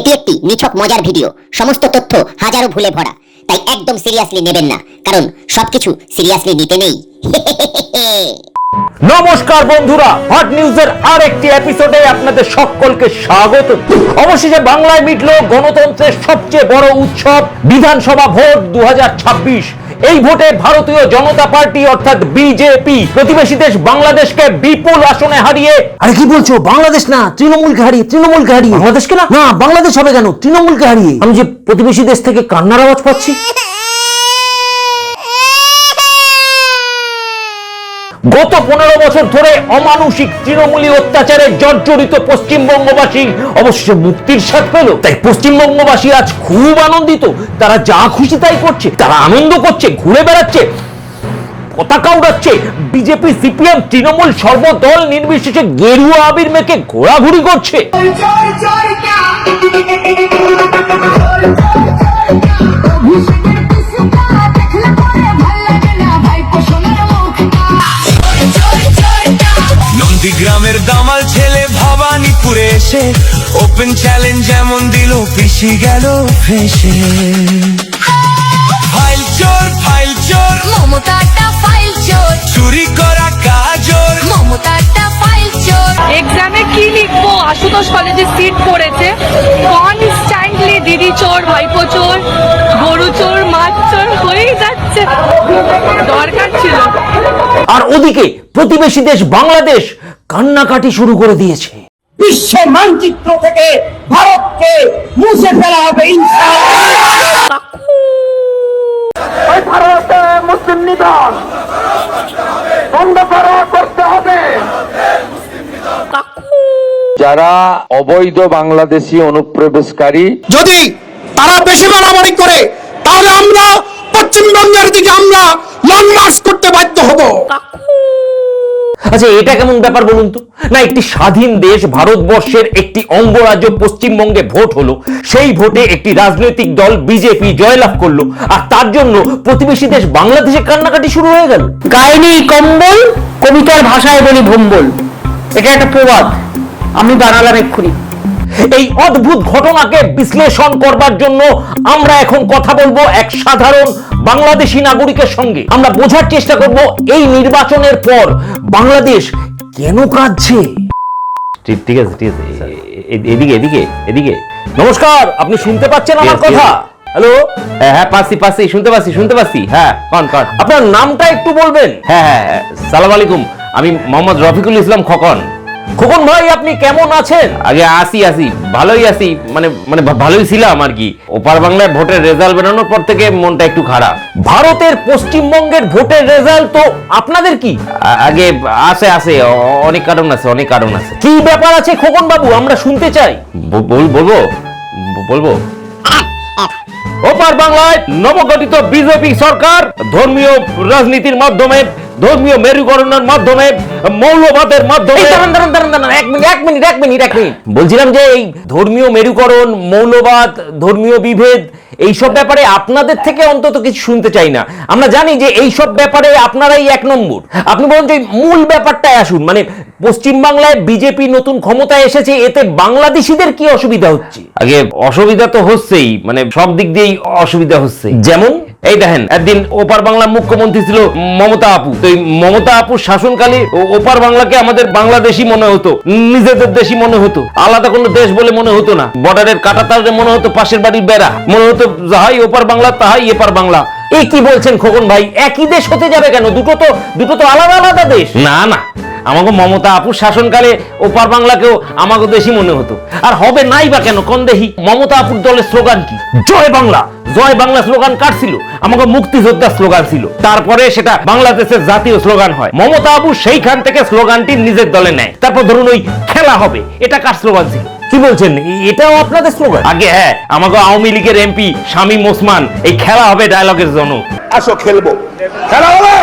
এটি একটি নিছক মজার ভিডিও, সমস্ত তথ্য হাজারো ভুলে ভরা, তাই একদম সিরিয়াসলি নেবেন না, কারণ সবকিছু সিরিয়াসলি নিতে নেই। নমস্কার বন্ধুরা, হট নিউজের আরেকটি এপিসোডে আপনাদের সকলকে স্বাগত। অবশেষে বাংলায় মিটল গণতন্ত্রের সবচেয়ে বড় উৎসব বিধানসভা ভোট 2026। এই ভোটে ভারতীয় জনতা পার্টি অর্থাৎ বিজেপি প্রতিবেশী দেশ বাংলাদেশকে বিপুল আসনে হারিয়ে, আরে কি বলছো? বাংলাদেশ না, তৃণমূলকে হারিয়ে। বাংলাদেশকে না, বাংলাদেশ হবে কেন? তৃণমূলকে হারিয়ে। আমি যে প্রতিবেশী দেশ থেকে কান্নার আওয়াজ পাচ্ছি। গত 15 বছর ধরে অমানুষিক তৃণমূলী অত্যাচারে জর্জরিত পশ্চিমবঙ্গবাসী অবশ্যই মুক্তির স্বাদ পেল। তাই পশ্চিমবঙ্গবাসী আজ খুব আনন্দিত। তারা যা খুশি তাই করছে, তারা আনন্দ করছে, ঘুরে বেড়াচ্ছে, পতাকা উড়াচ্ছে। বিজেপি, সিপিএম, তৃণমূল সর্বদল নির্বিশেষে গেরুয়া আবির মেখে ঘোরাঘুরি করছে। গ্রামের দামাল ছেলে ভবানীপুরে এসে ওপেন চ্যালেঞ্জ যেমন দিল, পিছি গেল ফেসে। ফাইল চোর মমতাটা ফাইল চোর, চুরি করা কাজর মমতাটা ফাইল চোর। এক্সামে কি লিখবো? আশুতোষ কলেজে সিট পড়েছে, কনস্ট্যান্টলি দিদি চোর, ভাইপো চোর, গরু চোর, মাছ চোর হয়েই যাচ্ছে। দরকার ছিল। আর ওদিকে প্রতিবেশী দেশ বাংলাদেশ কান্নাকাটি শুরু করে দিয়েছে। বিশ্বের মানচিত্র থেকে ভারতকে মুছে ফেলা হবে ইনশাআল্লাহ। ভারতে মুসলিম নিধন বন্ধ করতে হবে। যারা অবৈধ বাংলাদেশি অনুপ্রবেশকারী, যদি তারা বেশি মারামারি করে তাহলে আমরা পশ্চিমবঙ্গের দিকে আমরা লং মার্চ করতে বাধ্য হব। আচ্ছা, এটা কেমন ব্যাপার বলুন তো? না, একটি স্বাধীন দেশ ভারতবর্ষের একটি অঙ্গরাজ্য পশ্চিমবঙ্গে ভোট হলো, সেই ভোটে একটি রাজনৈতিক দল বিজেপি জয়লাভ করলো, আর তার জন্য প্রতিবেশী দেশ বাংলাদেশে কান্নাকাটি শুরু হয়ে গেল। গাইনি কম্বল, কবিতার ভাষায় বলি ভম্বল। এটা একটা প্রবাদ, আমি বানালাম এক্ষুনি। এই অদ্ভুত ঘটনাকে বিশ্লেষণ করবার জন্য আমরা এখন কথা বলবো এক সাধারণ বাংলাদেশি নাগরিকের সঙ্গে। আমরা বোঝার চেষ্টা করব এই নির্বাচনের পর বাংলাদেশ কেন কাঁদছে। ঠিক আছে, এদিকে এদিকে এদিকে। নমস্কার, আপনি শুনতে পাচ্ছেন আমার কথা? হ্যালো, হ্যাঁ পাচ্ছি, শুনতে পাচ্ছি। হ্যাঁ, কন আপনার নামটা একটু বলবেন? হ্যাঁ, সালাম আলাইকুম, আমি মোহাম্মদ রফিকুল ইসলাম খোকন। খোকন ভাই, আপনি কেমন আছেন? আগে আসি, ভালোই আছি, মানে ভালোই ছিলাম আর কি। ওপার বাংলায় ভোটের রেজাল্ট বেরোনোর পর থেকে মনটা একটু খারাপ। ভারতের পশ্চিমবঙ্গের ভোটের রেজাল্ট তো আপনাদের কি? আগে আসে অনেক কারণ আছে। কি ব্যাপার আছে খোকন বাবু, আমরা শুনতে চাই। বলবো ওপার বাংলায় নবগঠিত বিজেপি সরকার ধর্মীয় রাজনীতির মাধ্যমে, ধর্মীয় মেরুকরণের মাধ্যমে, মৌলবাদের মাধ্যমে, এক মিনিট বলছিলাম যে এই ধর্মীয় মেরুকরণ, মৌলবাদ, ধর্মীয় বিভেদ, এইসব ব্যাপারে আপনাদের থেকে অন্তত কিছু শুনতে চাই না। আমরা জানি যে এইসব ব্যাপারে আপনারাই এক নম্বর। আপনি বলুন যে মূল ব্যাপারটায় আসুন, মানে পশ্চিমবাংলায় বিজেপি নতুন ক্ষমতায় এসেছে, এতে বাংলাদেশিদের কি অসুবিধা হচ্ছে? আগে অসুবিধা তো হচ্ছেই, মানে সব দিক দিয়েই অসুবিধা হচ্ছে। যেমন এই দেখেন, একদিন ওপার বাংলার মুখ্যমন্ত্রী ছিল মমতা আপু। তো এই মমতা আপুর শাসনকালে ওপার বাংলাকে আমাদের বাংলাদেশি মনে হতো, নিজেদের দেশি মনে হতো, আলাদা কোনো দেশ বলে মনে হতো না। বর্ডারের কাঁটাতারে মনে হতো পাশের বাড়ির বেড়া, মনে হতো যাহাই ওপার বাংলা তাহাই এপার বাংলা। এই কি বলছেন খোকন ভাই? একই দেশ হতে যাবে কেন? দুটো তো আলাদা আলাদা দেশ। না, আমাকে মমতা আপুর শাসনকালে ওপার বাংলাকেও আমাকে দেশি মনে হতো। আর হবে নাই বা কেন? কোন দেহি? মমতা আপুর দলের স্লোগান কি? জয় বাংলা স্লোগান কার ছিল? আমাকে মুক্তিযোদ্ধার স্লোগান ছিল। তারপরে সেটা বাংলাদেশের জাতীয় স্লোগান হয়। মমতা আপু সেইখান থেকে স্লোগানটি নিজের দলে নেয়। তারপর ধরুন ওই খেলা হবে, এটা কার স্লোগান ছিল? কি বলছেন, এটাও আপনাদের স্লোগান? আগে হ্যাঁ, আমাকে আওয়ামী লীগের এমপি শামীম ওসমান এই খেলা হবে ডায়লগের জন্য। আসো খেলবো, খেলা হবে।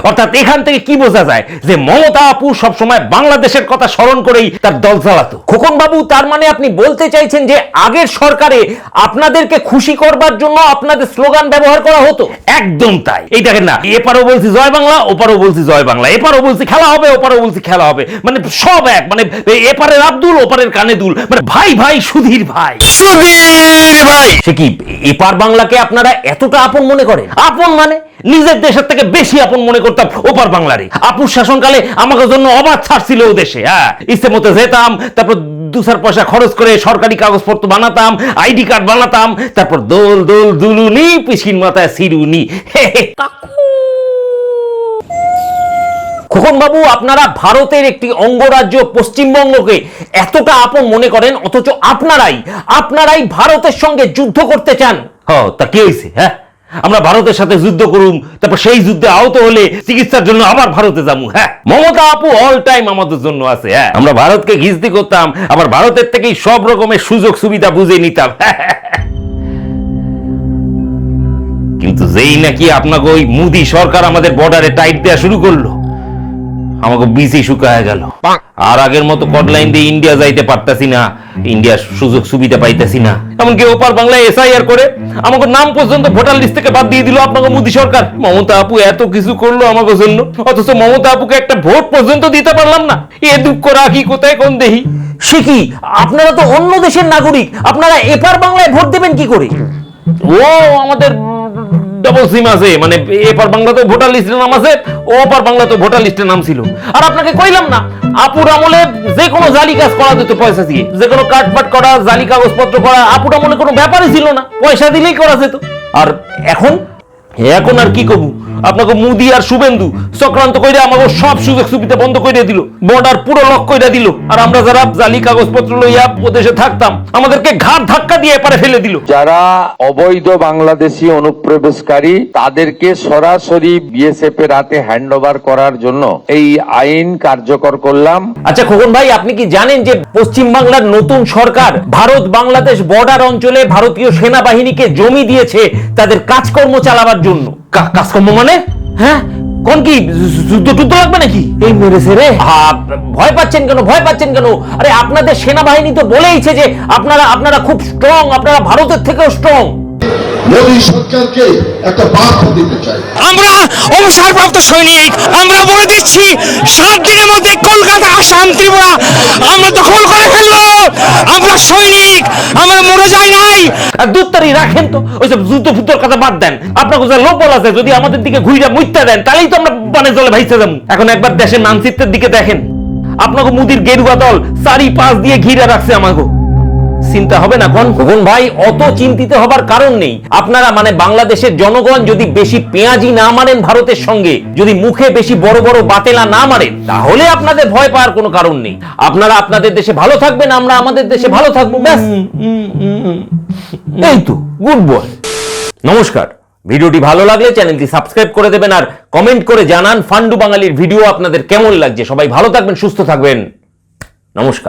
অর্থাৎ এখান থেকে কি বোঝা যায় যে মমতা আপু সবসময় বাংলাদেশের কথা স্মরণ করেই তার দল চালাতো। খোকন বাবু, তার মানে আপনি বলতে চাইছেন যে আগের সরকারে আপনাদেরকে খুশি করবার জন্য আপনাদের স্লোগান ব্যবহার করা হতো? একদম তাই। এই দেখেন না, এপারও বলছি জয় বাংলা, ওপারও বলছি জয় বাংলা, এপারও বলছি খেলা হবে, ওপারও বলছি খেলা হবে, মানে সব এক, মানে এপারের আব্দুল ওপারের কানে দুল, মানে ভাই ভাই সুধীর ভাই, সুধীর ভাই। সে কি এপার বাংলাকে আপনারা এতটা আপন মনে করেন? আপন মানে নিজের দেশের থেকে বেশি আপন মনে করতাম ওপার বাংলারে। আপুর শাসনকালে আমাকে জন্য অবাধ ছাড় ছিল ও দেশে। হ্যাঁ, ইচ্ছে মতো যেতাম, তারপর 2-4 পয়সা খরচ করে সরকারি কাগজপত্র বানাতাম, আইডি কার্ড বানাতাম, তারপর দোল দোল দুলুনি, পিসির মাথায় সিরুনি। খোকন বাবু, আপনারা ভারতের একটি অঙ্গরাজ্য পশ্চিমবঙ্গকে এতটা আপন মনে করেন, অথচ আপনারাই ভারতের সঙ্গে যুদ্ধ করতে চান। তা কি হয়েছে? হ্যাঁ, আমরা ভারতের সাথে যুদ্ধ করুম, তারপর সেই যুদ্ধে আহত হলে চিকিৎসার জন্য আবার ভারতে যাবো। হ্যাঁ, মমতা আপু অল টাইম আমাদের জন্য আছে। হ্যাঁ, আমরা ভারতকে ঘিস্তি করতাম, আবার ভারতের থেকেই সব রকমের সুযোগ সুবিধা বুঝে নিতাম। কিন্তু যেই নাকি আপনাকে ওই মোদি সরকার আমাদের বর্ডারে টাইট দেওয়া শুরু করলো, আমাকে বিসি শুকায় গেল। আর আগের মতো কডলাইন দিয়ে ইন্ডিয়া যাইতে পারতাছি না, ইন্ডিয়ার সুযোগ সুবিধা পাইতেছি না। এমনকি ওপার বাংলায় এসআইআর করে আমাকে নাম পর্যন্ত ভোটার লিস্ট থেকে বাদ দিয়ে দিল আপনাকে মোদি সরকার। মমতা আপু এত কিছু করলো আমাকে জন্য, অথচ মমতা আপুকে একটা ভোট পর্যন্ত দিতে পারলাম না। এ দুঃখ রাখি কোথায় কোন দেহি? সে কি, আপনারা তো অন্য দেশের নাগরিক, আপনারা এপার বাংলায় ভোট দেবেন কি করে? ও আমাদের ডবল সিম আছে, মানে এপার বাংলাতে ভোটার লিস্টের নাম আছে, ওপার বাংলাতে ভোটার লিস্টের নাম ছিল। আর আপনাকে কইলাম না, আপুর আমলে যে কোনো জালি কাজ করা যেত পয়সা দিয়ে, যে কোনো কাটপাট করা, জালি কাগজপত্র করা আপুর আমলে কোনো ব্যাপারই ছিল না, পয়সা দিলেই করা যেত। আর এখন আর কি করবো, আপনাকে মোদি আর শুভেন্দু চক্রান্ত করে আমাকে সব সুযোগ সুবিধা বন্ধ করে দিল, বর্ডার পুরো লক করে দিল। আর আমরা যারা জালি কাগজপত্র লইয়া প্রদেশে থাকতাম, আমাদেরকে ঘাট ধাক্কা দিয়ে এপারে ফেলে দিল। যারা অবৈধ বাংলাদেশি অনুপ্রবেশকারী তাদেরকে সরাসরি বিএসএফ এর হাতে হ্যান্ডওভার করার জন্য এই আইন কার্যকর করলাম। আচ্ছা খোকন ভাই, আপনি কি জানেন যে পশ্চিম বাংলার নতুন সরকার ভারত বাংলাদেশ বর্ডার অঞ্চলে ভারতীয় সেনাবাহিনীকে জমি দিয়েছে তাদের কাজকর্ম চালাবার জন্য? কাজকর্ম মানে? হ্যাঁ, কোন কি যুদ্ধ টুদ্ধ লাগবে নাকি? এই মেরেছে রে। ভয় পাচ্ছেন কেন? আরে আপনাদের সেনাবাহিনী তো বলেইছে যে আপনারা খুব স্ট্রং, আপনারা ভারতের থেকেও স্ট্রং। মোদী সরকারকে একটা বার্তা দিতে চাই, আমরা অবসরপ্রাপ্ত সৈনিক, আমরা বলে দিচ্ছি 7 দিনের মধ্যে কলকাতা, আসাম, ত্রিপুরা আমরা দখল করে ফেলবো। আমরা সৈনিক, আমরা মরে যাই নাই। আর দুত্তারি রাখেন তো, ওইসব যুদ্ধ ফুদ্ধর কথা বাদ দেন। আপনার কাছে লোক বলা আছে, যদি আমাদের দিকে ঘুইরা মুইত্যা দেন তাহলেই তো আমরা পানে জলে ভাইসে যাবো। এখন একবার দেশের মানচিত্রের দিকে দেখেন, আপনাকে মুদির গেরুয়া দল 4-5 দিয়ে ঘিরে রাখছে আমাকে। চিন্তা হবে না কোন? খোকন ভাই, অত চিন্তিত হবার কারণ নেই। আপনারা মানে বাংলাদেশের জনগণ যদি বেশি পেঁয়াজি না মারেন ভারতের সঙ্গে, যদি মুখে বেশি বড় বড় বাতেলা না মারেন, তাহলে আপনাদের ভয় পাওয়ার কোনো কারণ নেই। আপনারা আপনাদের দেশে ভালো থাকবেন, আমরা আমাদের দেশে ভালো থাকবো, ব্যাস। এই তো, গুড বয়। নমস্কার। ভিডিওটি ভালো লাগলে চ্যানেলটি সাবস্ক্রাইব করে দেবেন, আর কমেন্ট করে জানান ফান্ডু বাঙালির ভিডিও আপনাদের কেমন লাগছে। সবাই ভালো থাকবেন, সুস্থ থাকবেন। নমস্কার।